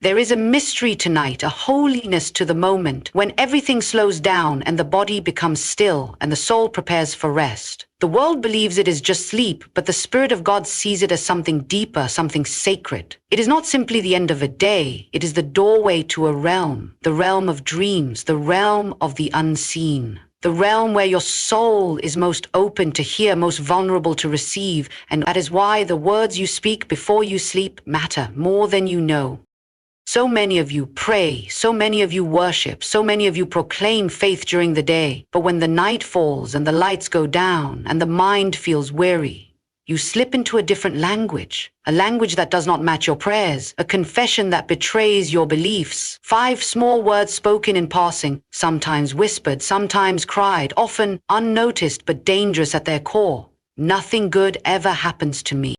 There is a mystery tonight, a holiness to the moment, when everything slows down and the body becomes still and the soul prepares for rest. The world believes it is just sleep, but the Spirit of God sees it as something deeper, something sacred. It is not simply the end of a day, it is the doorway to a realm, the realm of dreams, the realm of the unseen. The realm where your soul is most open to hear, most vulnerable to receive, and that is why the words you speak before you sleep matter more than you know. So many of you pray, so many of you worship, so many of you proclaim faith during the day, but when the night falls and the lights go down and the mind feels weary, you slip into a different language, a language that does not match your prayers, a confession that betrays your beliefs. 5 small words spoken in passing, sometimes whispered, sometimes cried, often unnoticed but dangerous at their core. Nothing good ever happens to me.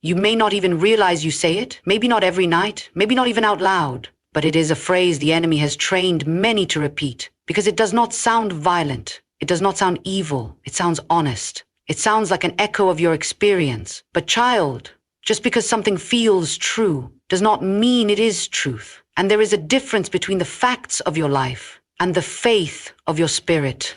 You may not even realize you say it, maybe not every night, maybe not even out loud, but it is a phrase the enemy has trained many to repeat, because it does not sound violent, it does not sound evil, it sounds honest. It sounds like an echo of your experience. But child, just because something feels true does not mean it is truth. And there is a difference between the facts of your life and the faith of your spirit.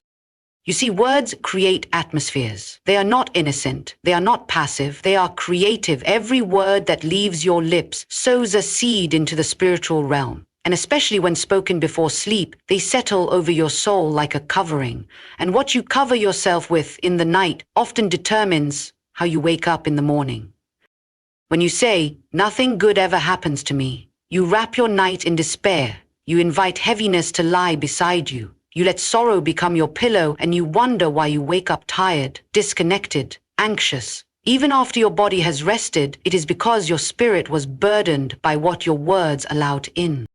You see, words create atmospheres. They are not innocent. They are not passive. They are creative. Every word that leaves your lips sows a seed into the spiritual realm. And especially when spoken before sleep, they settle over your soul like a covering. And what you cover yourself with in the night often determines how you wake up in the morning. When you say, "Nothing good ever happens to me," you wrap your night in despair. You invite heaviness to lie beside you. You let sorrow become your pillow, and you wonder why you wake up tired, disconnected, anxious. Even after your body has rested, it is because your spirit was burdened by what your words allowed in.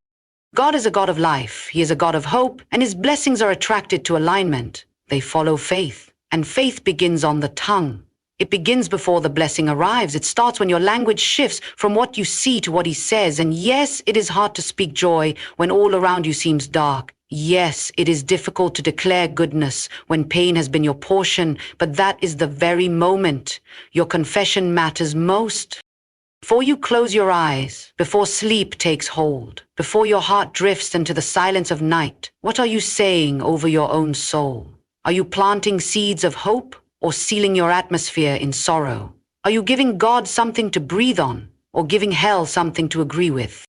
God is a God of life. He is a God of hope, and his blessings are attracted to alignment. They follow faith, and faith begins on the tongue. It begins before the blessing arrives. It starts when your language shifts from what you see to what he says. And yes, it is hard to speak joy when all around you seems dark. Yes, it is difficult to declare goodness when pain has been your portion, but that is the very moment your confession matters most. Before you close your eyes, before sleep takes hold, before your heart drifts into the silence of night, what are you saying over your own soul? Are you planting seeds of hope or sealing your atmosphere in sorrow? Are you giving God something to breathe on or giving hell something to agree with?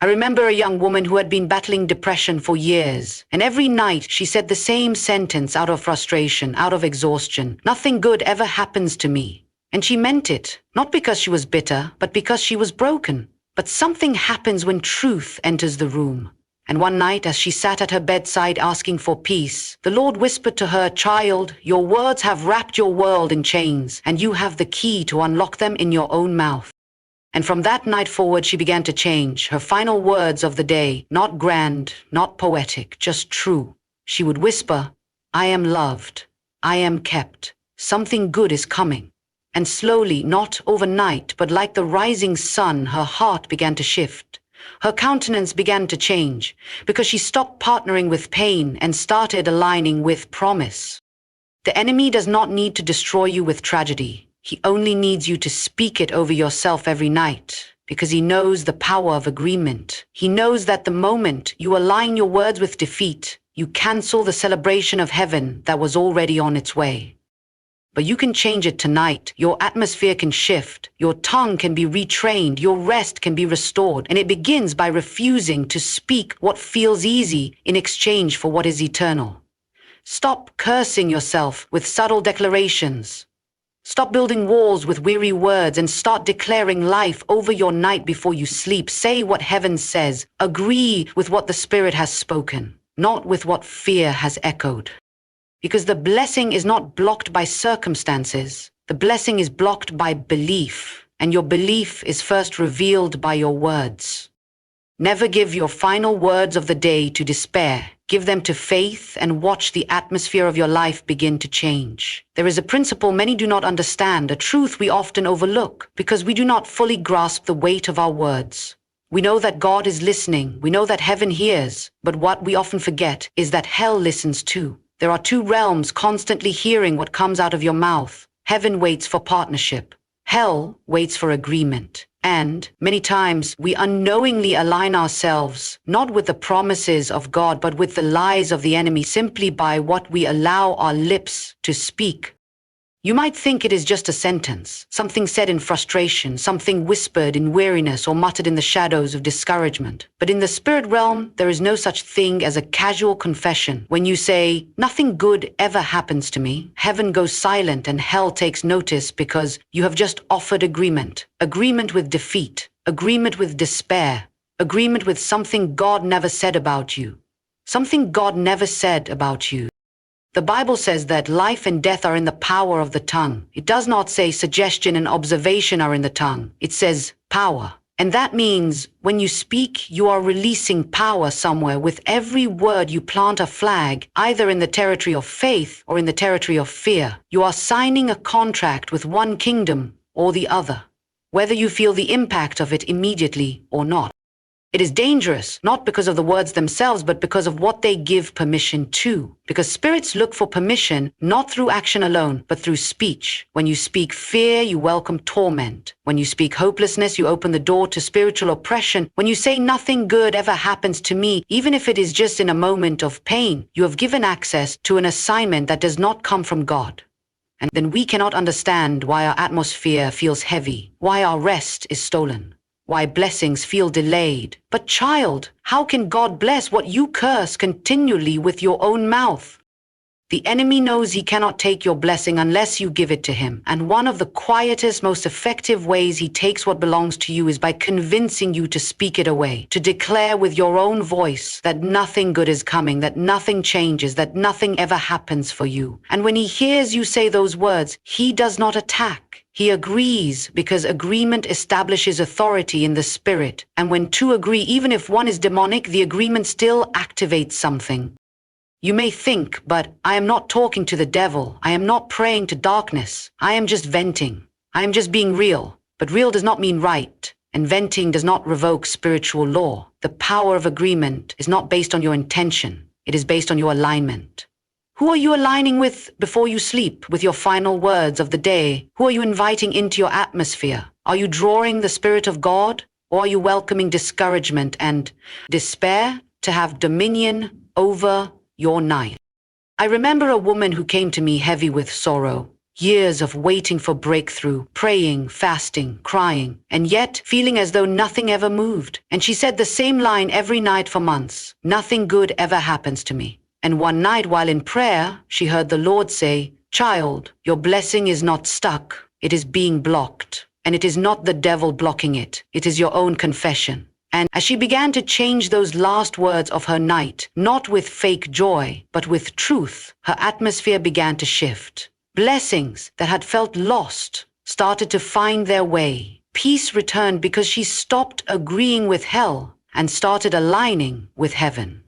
I remember a young woman who had been battling depression for years, and every night she said the same sentence out of frustration, out of exhaustion: "Nothing good ever happens to me." And she meant it, not because she was bitter, but because she was broken. But something happens when truth enters the room. And one night, as she sat at her bedside asking for peace, the Lord whispered to her, "Child, your words have wrapped your world in chains, and you have the key to unlock them in your own mouth." And from that night forward, she began to change. Her final words of the day, not grand, not poetic, just true. She would whisper, "I am loved. I am kept. Something good is coming." And slowly, not overnight, but like the rising sun, her heart began to shift. Her countenance began to change because she stopped partnering with pain and started aligning with promise. The enemy does not need to destroy you with tragedy. He only needs you to speak it over yourself every night, because he knows the power of agreement. He knows that the moment you align your words with defeat, you cancel the celebration of heaven that was already on its way. But you can change it tonight. Your atmosphere can shift. Your tongue can be retrained. Your rest can be restored. And it begins by refusing to speak what feels easy in exchange for what is eternal. Stop cursing yourself with subtle declarations. Stop building walls with weary words and start declaring life over your night before you sleep. Say what heaven says. Agree with what the Spirit has spoken, not with what fear has echoed. Because the blessing is not blocked by circumstances. The blessing is blocked by belief, and your belief is first revealed by your words. Never give your final words of the day to despair. Give them to faith and watch the atmosphere of your life begin to change. There is a principle many do not understand, a truth we often overlook, because we do not fully grasp the weight of our words. We know that God is listening. We know that heaven hears. But what we often forget is that hell listens too. There are two realms constantly hearing what comes out of your mouth. Heaven waits for partnership. Hell waits for agreement. And many times we unknowingly align ourselves, not with the promises of God, but with the lies of the enemy simply by what we allow our lips to speak. You might think it is just a sentence, something said in frustration, something whispered in weariness or muttered in the shadows of discouragement. But in the spirit realm, there is no such thing as a casual confession. When you say, "Nothing good ever happens to me," heaven goes silent and hell takes notice because you have just offered agreement. Agreement with defeat, agreement with despair, agreement with something God never said about you. Something God never said about you. The Bible says that life and death are in the power of the tongue. It does not say suggestion and observation are in the tongue. It says power. And that means when you speak, you are releasing power somewhere. With every word you plant a flag, either in the territory of faith or in the territory of fear. You are signing a contract with one kingdom or the other, whether you feel the impact of it immediately or not. It is dangerous, not because of the words themselves, but because of what they give permission to. Because spirits look for permission, not through action alone, but through speech. When you speak fear, you welcome torment. When you speak hopelessness, you open the door to spiritual oppression. When you say nothing good ever happens to me, even if it is just in a moment of pain, you have given access to an assignment that does not come from God. And then we cannot understand why our atmosphere feels heavy, why our rest is stolen, why blessings feel delayed. But child, how can God bless what you curse continually with your own mouth? The enemy knows he cannot take your blessing unless you give it to him. And one of the quietest, most effective ways he takes what belongs to you is by convincing you to speak it away, to declare with your own voice that nothing good is coming, that nothing changes, that nothing ever happens for you. And when he hears you say those words, he does not attack. He agrees, because agreement establishes authority in the spirit. And when two agree, even if one is demonic, the agreement still activates something. You may think, but I am not talking to the devil. I am not praying to darkness. I am just venting. I am just being real. But real does not mean right. And venting does not revoke spiritual law. The power of agreement is not based on your intention. It is based on your alignment. Who are you aligning with before you sleep, with your final words of the day? Who are you inviting into your atmosphere? Are you drawing the Spirit of God? Or are you welcoming discouragement and despair to have dominion over your night? I remember a woman who came to me heavy with sorrow, years of waiting for breakthrough, praying, fasting, crying, and yet feeling as though nothing ever moved. And she said the same line every night for months: "Nothing good ever happens to me." And one night while in prayer, she heard the Lord say, "Child, your blessing is not stuck, it is being blocked. And it is not the devil blocking it, it is your own confession." And as she began to change those last words of her night, not with fake joy, but with truth, her atmosphere began to shift. Blessings that had felt lost started to find their way. Peace returned because she stopped agreeing with hell and started aligning with heaven.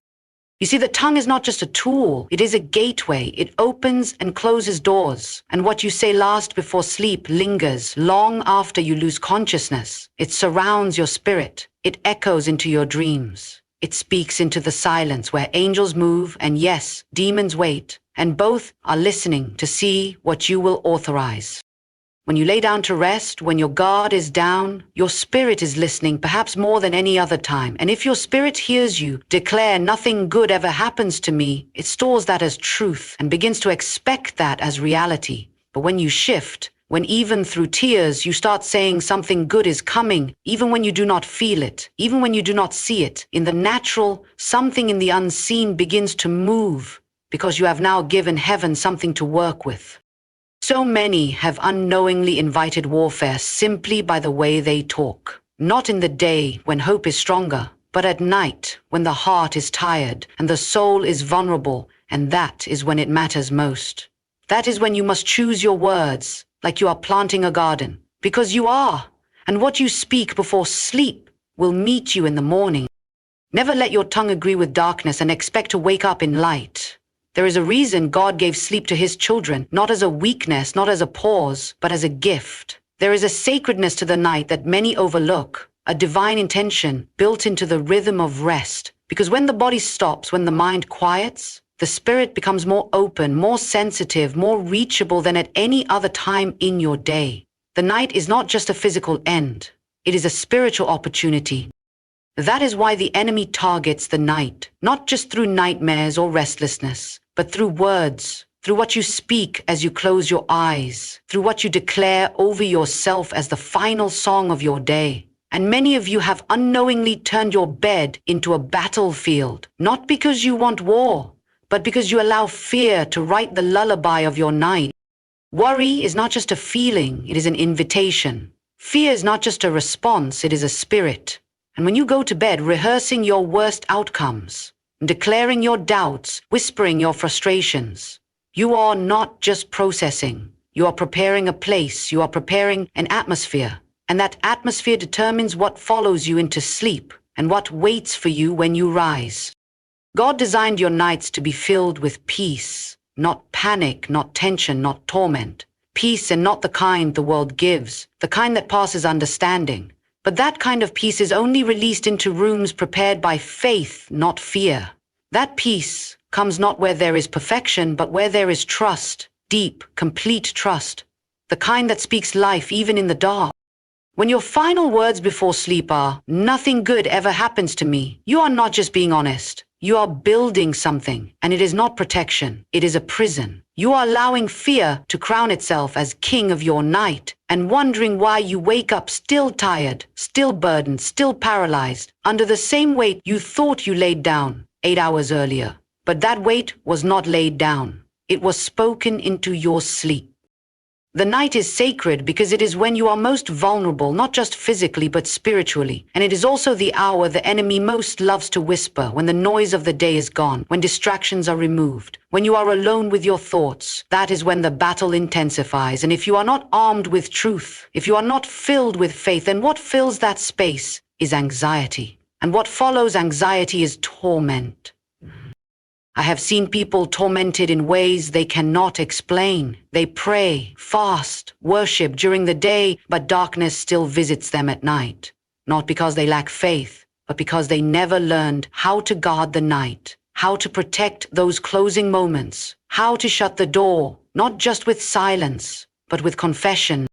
You see, the tongue is not just a tool, it is a gateway. It opens and closes doors. And what you say last before sleep lingers long after you lose consciousness. It surrounds your spirit. It echoes into your dreams. It speaks into the silence where angels move and, yes, demons wait. And both are listening to see what you will authorize. When you lay down to rest, when your guard is down, your spirit is listening, perhaps more than any other time. And if your spirit hears you declare, "Nothing good ever happens to me," it stores that as truth and begins to expect that as reality. But when you shift, when even through tears you start saying something good is coming, even when you do not feel it, even when you do not see it, in the natural, something in the unseen begins to move, because you have now given heaven something to work with. So many have unknowingly invited warfare simply by the way they talk. Not in the day when hope is stronger, but at night when the heart is tired and the soul is vulnerable, and that is when it matters most. That is when you must choose your words like you are planting a garden, because you are, and what you speak before sleep will meet you in the morning. Never let your tongue agree with darkness and expect to wake up in light. There is a reason God gave sleep to his children, not as a weakness, not as a pause, but as a gift. There is a sacredness to the night that many overlook, a divine intention built into the rhythm of rest. Because when the body stops, when the mind quiets, the spirit becomes more open, more sensitive, more reachable than at any other time in your day. The night is not just a physical end. It is a spiritual opportunity. That is why the enemy targets the night, not just through nightmares or restlessness, but through words, through what you speak as you close your eyes, through what you declare over yourself as the final song of your day. And many of you have unknowingly turned your bed into a battlefield, not because you want war, but because you allow fear to write the lullaby of your night. Worry is not just a feeling, it is an invitation. Fear is not just a response, it is a spirit. And when you go to bed rehearsing your worst outcomes, declaring your doubts, whispering your frustrations, you are not just processing. You are preparing a place, you are preparing an atmosphere. And that atmosphere determines what follows you into sleep and what waits for you when you rise. God designed your nights to be filled with peace, not panic, not tension, not torment. Peace, and not the kind the world gives, the kind that passes understanding. But that kind of peace is only released into rooms prepared by faith, not fear. That peace comes not where there is perfection, but where there is trust, deep, complete trust, the kind that speaks life even in the dark. When your final words before sleep are, "Nothing good ever happens to me," you are not just being honest. You are building something, and it is not protection, it is a prison. You are allowing fear to crown itself as king of your night, and wondering why you wake up still tired, still burdened, still paralyzed, under the same weight you thought you laid down 8 hours earlier. But that weight was not laid down. It was spoken into your sleep. The night is sacred because it is when you are most vulnerable, not just physically but spiritually. And it is also the hour the enemy most loves to whisper, when the noise of the day is gone, when distractions are removed, when you are alone with your thoughts. That is when the battle intensifies. And if you are not armed with truth, if you are not filled with faith, then what fills that space is anxiety. And what follows anxiety is torment. I have seen people tormented in ways they cannot explain. They pray, fast, worship during the day, but darkness still visits them at night. Not because they lack faith, but because they never learned how to guard the night, how to protect those closing moments, how to shut the door, not just with silence, but with confession.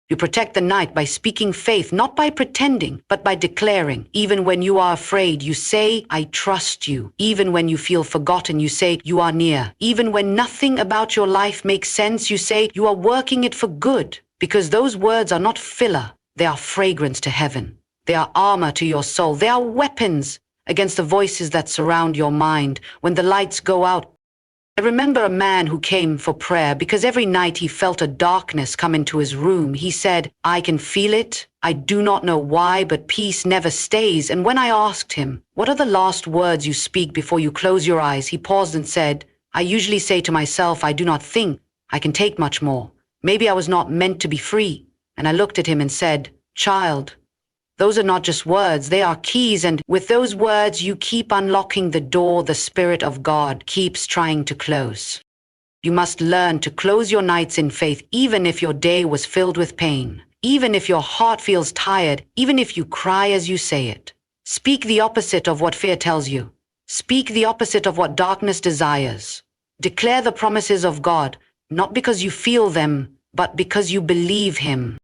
You protect the night by speaking faith, not by pretending, but by declaring. Even when you are afraid, you say, "I trust you." Even when you feel forgotten, you say, "You are near." Even when nothing about your life makes sense, you say, "You are working it for good." Because those words are not filler, they are fragrance to heaven. They are armor to your soul. They are weapons against the voices that surround your mind. When the lights go out, I remember a man who came for prayer because every night he felt a darkness come into his room. He said, "I can feel it. I do not know why, but peace never stays." And when I asked him, "What are the last words you speak before you close your eyes?" he paused and said, "I usually say to myself, I do not think I can take much more. Maybe I was not meant to be free." And I looked at him and said, "Child, those are not just words, they are keys, and with those words you keep unlocking the door the Spirit of God keeps trying to close. You must learn to close your nights in faith, even if your day was filled with pain, even if your heart feels tired, even if you cry as you say it. Speak the opposite of what fear tells you. Speak the opposite of what darkness desires. Declare the promises of God, not because you feel them, but because you believe Him.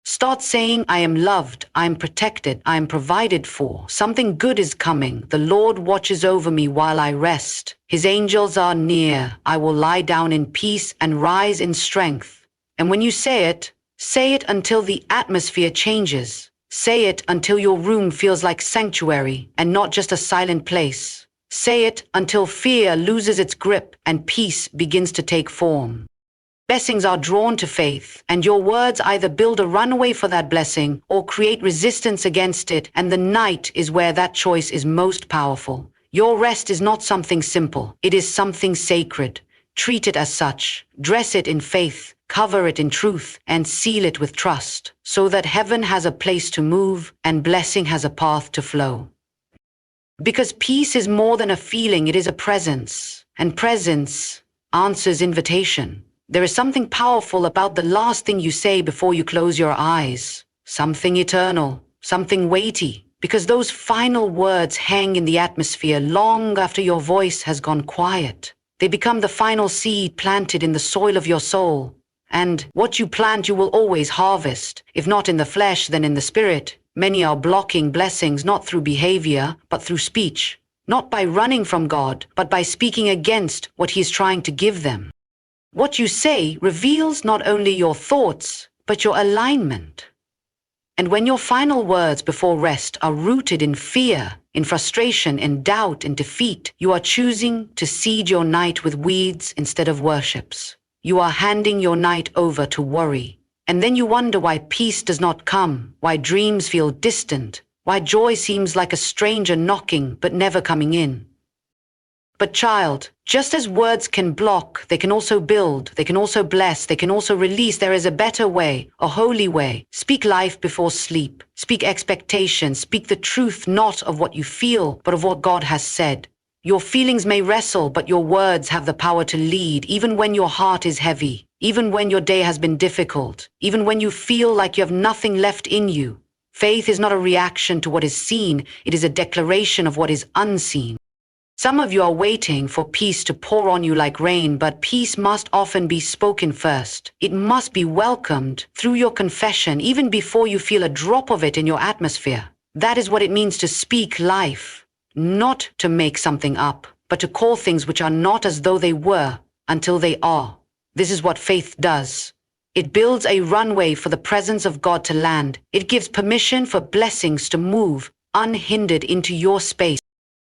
Start saying, "I am loved, I am protected, I am provided for. Something good is coming. The Lord watches over me while I rest. His angels are near. I will lie down in peace and rise in strength." And when you say it until the atmosphere changes. Say it until your room feels like sanctuary and not just a silent place. Say it until fear loses its grip and peace begins to take form. Blessings are drawn to faith, and your words either build a runway for that blessing or create resistance against it, and the night is where that choice is most powerful. Your rest is not something simple. It is something sacred. Treat it as such. Dress it in faith, cover it in truth, and seal it with trust, so that heaven has a place to move and blessing has a path to flow. Because peace is more than a feeling, it is a presence, and presence answers invitation. There is something powerful about the last thing you say before you close your eyes. Something eternal, something weighty, because those final words hang in the atmosphere long after your voice has gone quiet. They become the final seed planted in the soil of your soul. And what you plant you will always harvest, if not in the flesh, then in the spirit. Many are blocking blessings not through behavior, but through speech. Not by running from God, but by speaking against what He is trying to give them. What you say reveals not only your thoughts, but your alignment. And when your final words before rest are rooted in fear, in frustration, in doubt, in defeat, you are choosing to seed your night with weeds instead of worships. You are handing your night over to worry. And then you wonder why peace does not come, why dreams feel distant, why joy seems like a stranger knocking but never coming in. But child, just as words can block, they can also build, they can also bless, they can also release. There is a better way, a holy way. Speak life before sleep. Speak expectation. Speak the truth, not of what you feel, but of what God has said. Your feelings may wrestle, but your words have the power to lead, even when your heart is heavy, even when your day has been difficult, even when you feel like you have nothing left in you. Faith is not a reaction to what is seen, it is a declaration of what is unseen. Some of you are waiting for peace to pour on you like rain, but peace must often be spoken first. It must be welcomed through your confession, even before you feel a drop of it in your atmosphere. That is what it means to speak life, not to make something up, but to call things which are not as though they were until they are. This is what faith does. It builds a runway for the presence of God to land. It gives permission for blessings to move unhindered into your space.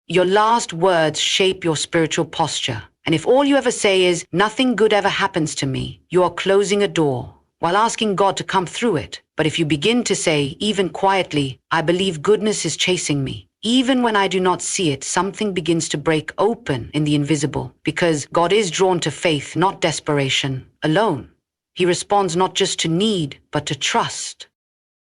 Your last words shape your spiritual posture. And if all you ever say is, "Nothing good ever happens to me," you are closing a door while asking God to come through it. But if you begin to say, even quietly, "I believe goodness is chasing me," even when I do not see it, something begins to break open in the invisible. Because God is drawn to faith, not desperation alone. He responds not just to need, but to trust.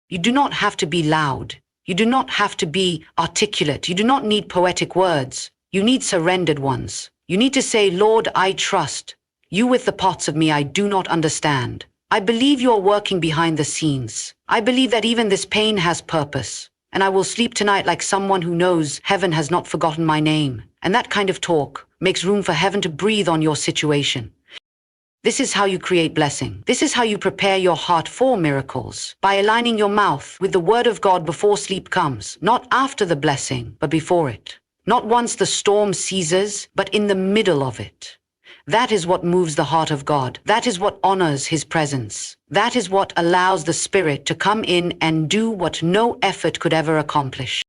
You do not have to be loud. You do not have to be articulate. You do not need poetic words. You need surrendered ones. You need to say, "Lord, I trust you with the parts of me I do not understand. I believe you are working behind the scenes. I believe that even this pain has purpose. And I will sleep tonight like someone who knows heaven has not forgotten my name." And that kind of talk makes room for heaven to breathe on your situation. This is how you create blessing. This is how you prepare your heart for miracles, by aligning your mouth with the word of God before sleep comes, not after the blessing, but before it. Not once the storm ceases, but in the middle of it. That is what moves the heart of God. That is what honors His presence. That is what allows the Spirit to come in and do what no effort could ever accomplish.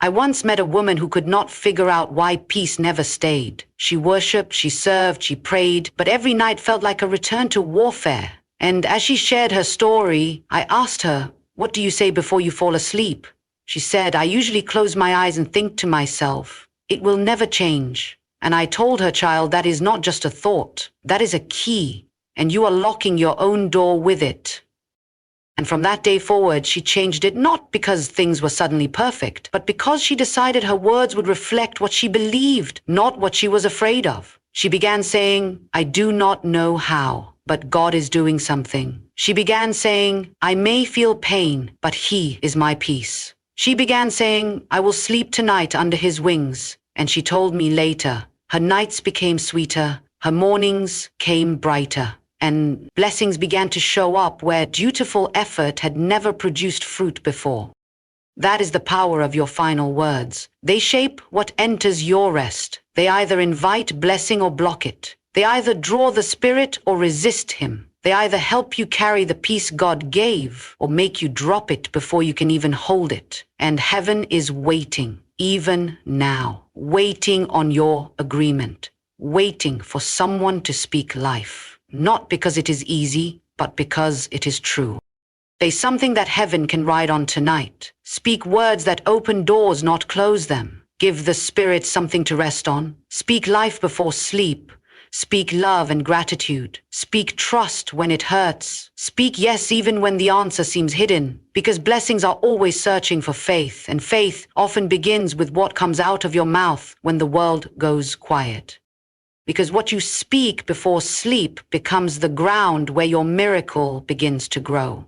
I once met a woman who could not figure out why peace never stayed. She worshipped, she served, she prayed, but every night felt like a return to warfare. And as she shared her story, I asked her, "What do you say before you fall asleep?" She said, "I usually close my eyes and think to myself, it will never change." And I told her, "Child, that is not just a thought. That is a key, and you are locking your own door with it." And from that day forward, she changed it not because things were suddenly perfect, but because she decided her words would reflect what she believed, not what she was afraid of. She began saying, "I do not know how, but God is doing something." She began saying, "I may feel pain, but He is my peace." She began saying, "I will sleep tonight under His wings." And she told me later, her nights became sweeter, her mornings came brighter. And blessings began to show up where dutiful effort had never produced fruit before. That is the power of your final words. They shape what enters your rest. They either invite blessing or block it. They either draw the Spirit or resist Him. They either help you carry the peace God gave or make you drop it before you can even hold it. And heaven is waiting, even now, waiting on your agreement, waiting for someone to speak life. Not because it is easy, but because it is true. Say something that heaven can ride on tonight. Speak words that open doors, not close them. Give the Spirit something to rest on. Speak life before sleep. Speak love and gratitude. Speak trust when it hurts. Speak yes even when the answer seems hidden. Because blessings are always searching for faith, and faith often begins with what comes out of your mouth when the world goes quiet. Because what you speak before sleep becomes the ground where your miracle begins to grow.